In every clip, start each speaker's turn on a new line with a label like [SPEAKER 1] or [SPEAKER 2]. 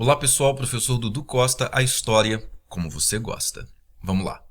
[SPEAKER 1] Olá pessoal, professor Dudu Costa, a história como você gosta. Vamos lá.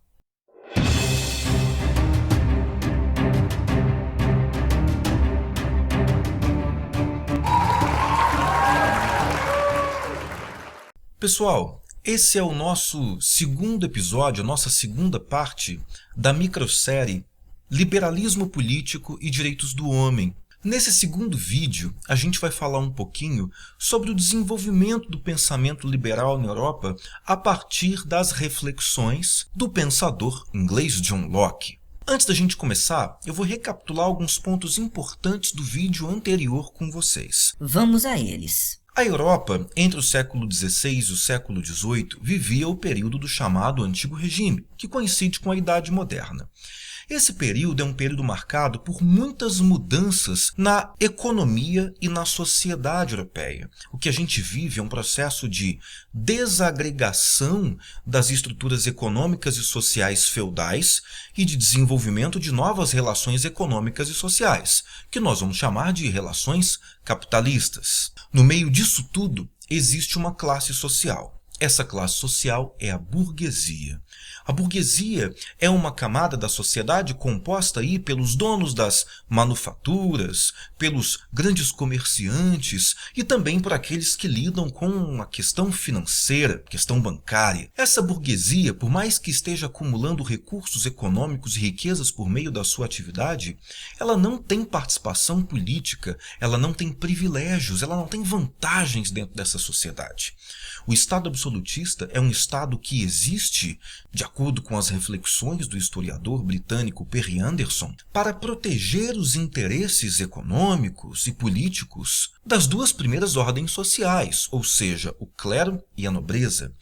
[SPEAKER 1] Pessoal, esse é o nosso segundo episódio, a nossa segunda parte da microsérie Liberalismo Político e Direitos do Homem. Nesse segundo vídeo, a gente vai falar um pouquinho sobre o desenvolvimento do pensamento liberal na Europa a partir das reflexões do pensador inglês John Locke. Antes da gente começar, eu vou recapitular alguns pontos importantes do vídeo anterior com vocês.
[SPEAKER 2] Vamos a eles.
[SPEAKER 1] A Europa, entre o século XVI e o século XVIII, vivia o período do chamado Antigo Regime, que coincide com a Idade Moderna. Esse período é um período marcado por muitas mudanças na economia e na sociedade europeia. O que a gente vive é um processo de desagregação das estruturas econômicas e sociais feudais e de desenvolvimento de novas relações econômicas e sociais, que nós vamos chamar de relações capitalistas. No meio disso tudo, existe uma classe social. Essa classe social é a burguesia. A burguesia é uma camada da sociedade composta aí pelos donos das manufaturas, pelos grandes comerciantes e também por aqueles que lidam com a questão financeira, questão bancária. Essa burguesia, por mais que esteja acumulando recursos econômicos e riquezas por meio da sua atividade, ela não tem participação política, ela não tem privilégios, ela não tem vantagens dentro dessa sociedade. O Estado absolutista é um Estado que existe, de acordo com as reflexões do historiador britânico Perry Anderson, para proteger os interesses econômicos e políticos das duas primeiras ordens sociais, ou seja, o clero e a nobreza.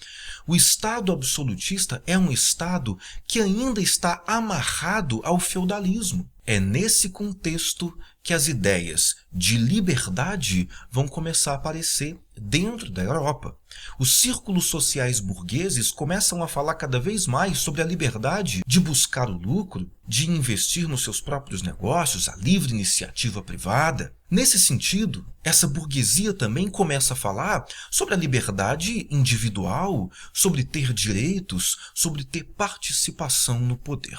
[SPEAKER 1] O Estado absolutista é um Estado que ainda está amarrado ao feudalismo. É nesse contexto que as ideias de liberdade vão começar a aparecer dentro da Europa. Os círculos sociais burgueses começam a falar cada vez mais sobre a liberdade de buscar o lucro, de investir nos seus próprios negócios, a livre iniciativa privada. Nesse sentido, essa burguesia também começa a falar sobre a liberdade individual, sobre ter direitos, sobre ter participação no poder.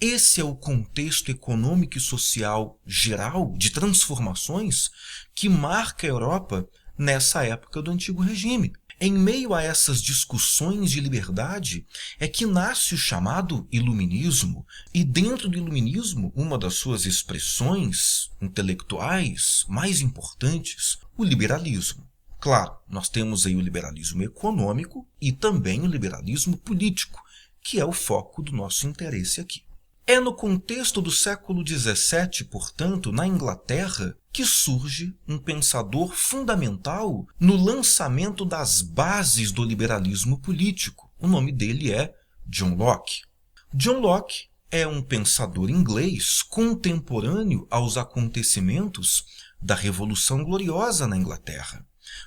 [SPEAKER 1] Esse é o contexto econômico e social geral de transformações que marca a Europa nessa época do Antigo Regime. Em meio a essas discussões de liberdade é que nasce o chamado Iluminismo, e dentro do Iluminismo, uma das suas expressões intelectuais mais importantes, o liberalismo. Claro, nós temos aí o liberalismo econômico e também o liberalismo político, que é o foco do nosso interesse aqui. É no contexto do século XVII, portanto, na Inglaterra, que surge um pensador fundamental no lançamento das bases do liberalismo político. O nome dele é John Locke. John Locke é um pensador inglês contemporâneo aos acontecimentos da Revolução Gloriosa na Inglaterra.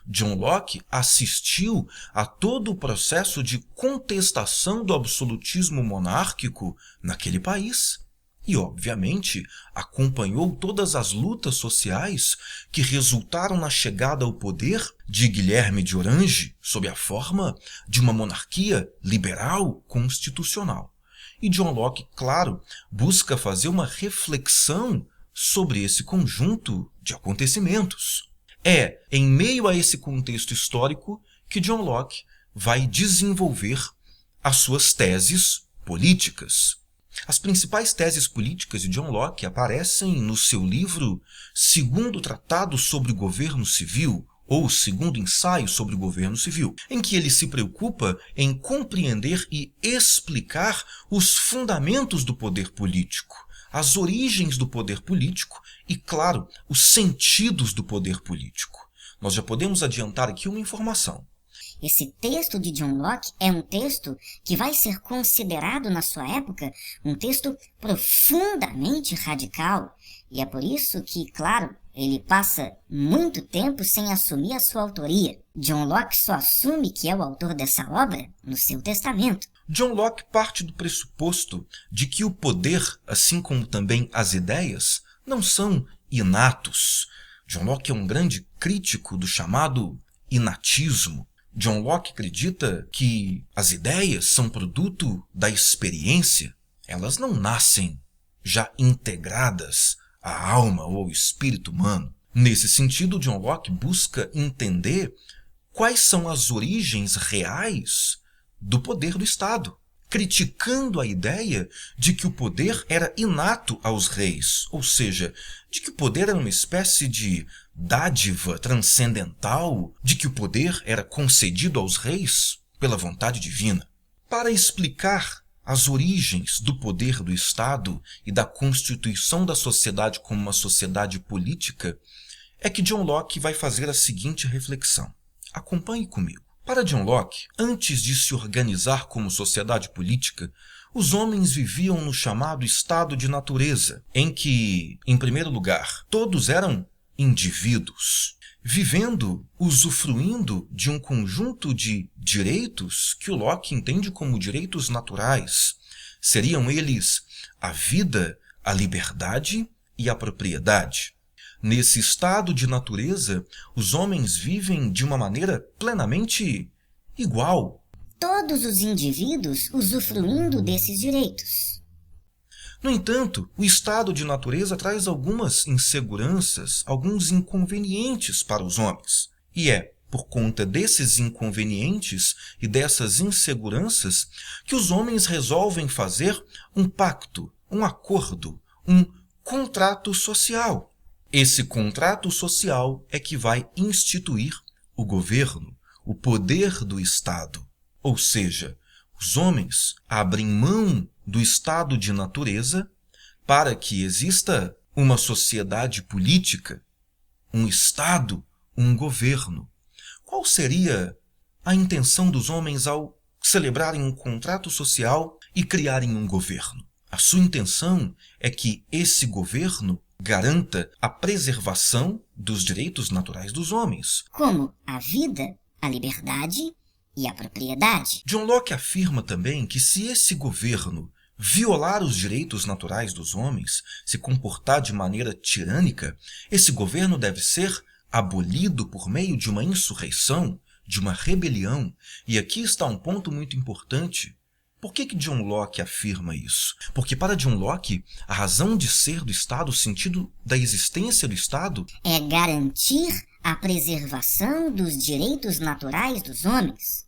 [SPEAKER 1] John Locke assistiu a todo o processo de contestação do absolutismo monárquico naquele país e, obviamente, acompanhou todas as lutas sociais que resultaram na chegada ao poder de Guilherme de Orange sob a forma de uma monarquia liberal constitucional. E John Locke, claro, busca fazer uma reflexão sobre esse conjunto de acontecimentos. É em meio a esse contexto histórico que John Locke vai desenvolver as suas teses políticas. As principais teses políticas de John Locke aparecem no seu livro Segundo Tratado sobre o Governo Civil, ou Segundo Ensaio sobre o Governo Civil, em que ele se preocupa em compreender e explicar os fundamentos do poder político, as origens do poder político e, claro, os sentidos do poder político. Nós já podemos adiantar aqui uma informação.
[SPEAKER 2] Esse texto de John Locke é um texto que vai ser considerado na sua época um texto profundamente radical. E é por isso que, claro, ele passa muito tempo sem assumir a sua autoria. John Locke só assume que é o autor dessa obra no seu testamento.
[SPEAKER 1] John Locke parte do pressuposto de que o poder, assim como também as ideias, não são inatos. John Locke é um grande crítico do chamado inatismo. John Locke acredita que as ideias são produto da experiência. Elas não nascem já integradas à alma ou ao espírito humano. Nesse sentido, John Locke busca entender quais são as origens reais do poder do Estado, criticando a ideia de que o poder era inato aos reis, ou seja, de que o poder era uma espécie de dádiva transcendental, de que o poder era concedido aos reis pela vontade divina. Para explicar as origens do poder do Estado e da constituição da sociedade como uma sociedade política, é que John Locke vai fazer a seguinte reflexão. Acompanhe comigo. Para John Locke, antes de se organizar como sociedade política, os homens viviam no chamado estado de natureza, em que, em primeiro lugar, todos eram indivíduos, vivendo, usufruindo de um conjunto de direitos que o Locke entende como direitos naturais. Seriam eles a vida, a liberdade e a propriedade. Nesse estado de natureza, os homens vivem de uma maneira plenamente igual.
[SPEAKER 2] Todos os indivíduos usufruindo desses direitos.
[SPEAKER 1] No entanto, o estado de natureza traz algumas inseguranças, alguns inconvenientes para os homens. E é por conta desses inconvenientes e dessas inseguranças que os homens resolvem fazer um pacto, um acordo, um contrato social. Esse contrato social é que vai instituir o governo, o poder do Estado. Ou seja, os homens abrem mão do estado de natureza para que exista uma sociedade política, um Estado, um governo. Qual seria a intenção dos homens ao celebrarem um contrato social e criarem um governo? A sua intenção é que esse governo garanta a preservação dos direitos naturais dos homens,
[SPEAKER 2] como a vida, a liberdade e a propriedade.
[SPEAKER 1] John Locke afirma também que se esse governo violar os direitos naturais dos homens, se comportar de maneira tirânica, esse governo deve ser abolido por meio de uma insurreição, de uma rebelião. E aqui está um ponto muito importante. Por que John Locke afirma isso? Porque para John Locke, a razão de ser do Estado, o sentido da existência do Estado,
[SPEAKER 2] é garantir a preservação dos direitos naturais dos homens.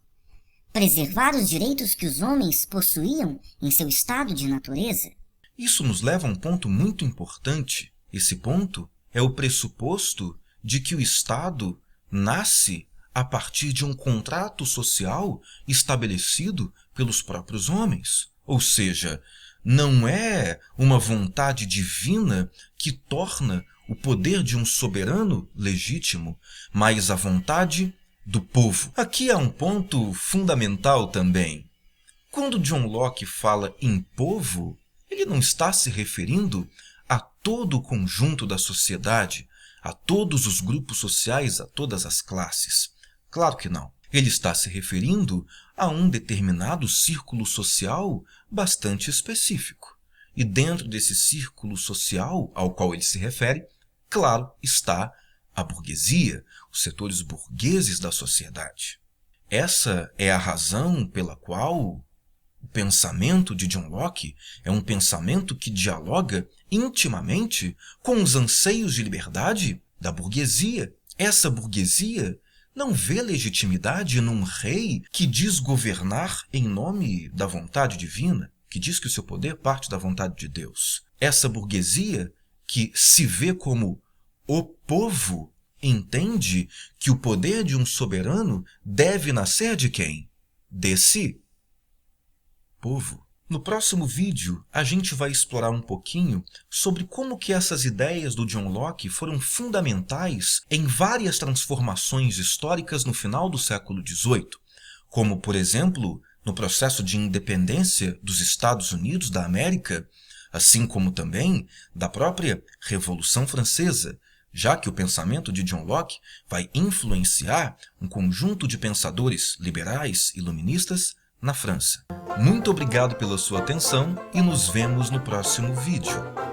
[SPEAKER 2] Preservar os direitos que os homens possuíam em seu estado de natureza.
[SPEAKER 1] Isso nos leva a um ponto muito importante. Esse ponto é o pressuposto de que o Estado nasce a partir de um contrato social estabelecido pelos próprios homens. Ou seja, não é uma vontade divina que torna o poder de um soberano legítimo, mas a vontade do povo. Aqui há um ponto fundamental também. Quando John Locke fala em povo, ele não está se referindo a todo o conjunto da sociedade, a todos os grupos sociais, a todas as classes. Claro que não. Ele está se referindo a um determinado círculo social bastante específico. E dentro desse círculo social ao qual ele se refere, claro, está a burguesia, os setores burgueses da sociedade. Essa é a razão pela qual o pensamento de John Locke é um pensamento que dialoga intimamente com os anseios de liberdade da burguesia. Essa burguesia não vê legitimidade num rei que diz governar em nome da vontade divina, que diz que o seu poder parte da vontade de Deus. Essa burguesia que se vê como o povo entende que o poder de um soberano deve nascer de quem? Desse povo. No próximo vídeo, a gente vai explorar um pouquinho sobre como que essas ideias do John Locke foram fundamentais em várias transformações históricas no final do século XVIII, como, por exemplo, no processo de independência dos Estados Unidos da América, assim como também da própria Revolução Francesa, já que o pensamento de John Locke vai influenciar um conjunto de pensadores liberais e iluministas na França. Muito obrigado pela sua atenção e nos vemos no próximo vídeo.